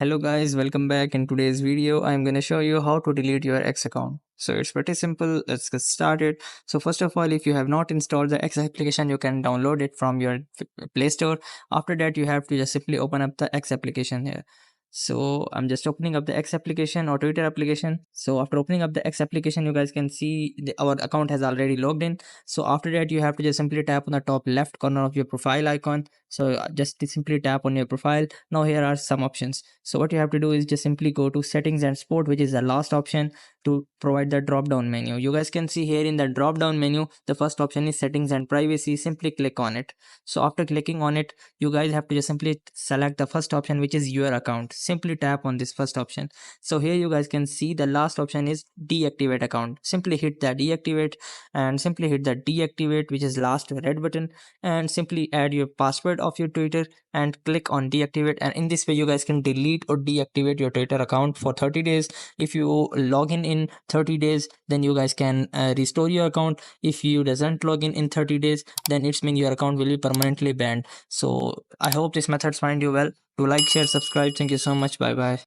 Hello guys, welcome back. In today's video, I'm going to show you how to delete your X account. So it's pretty simple. Let's get started. So first of all, if you have not installed the X application, you can download it from your Play Store. After that, you have to just simply open up the X application here. So I'm just opening up the X application or Twitter application. So after opening up the X application, you guys can see our account has already logged in. So after that, you have to just simply tap on the top left corner of your profile icon. So just simply tap on your profile. Now here are some options. So what you have to do is just simply go to settings and sport, which is the last option to provide the drop down menu. You guys can see here in the drop down menu, the first option is settings and privacy. Simply click on it. So after clicking on it, you guys have to just simply select the first option, which is your account. Simply tap on this first option. So here you guys can see the last option is deactivate account. Simply hit the deactivate and simply hit the deactivate, which is last red button, and simply add your password of your Twitter and click on deactivate. And in this way you guys can delete or deactivate your Twitter account for 30 days. If you log in 30 days, then you guys can restore your account. If you doesn't log in 30 days, then it's mean your account will be permanently banned. So I hope this methods find you well. To like, share, subscribe. Thank you so much. Bye bye.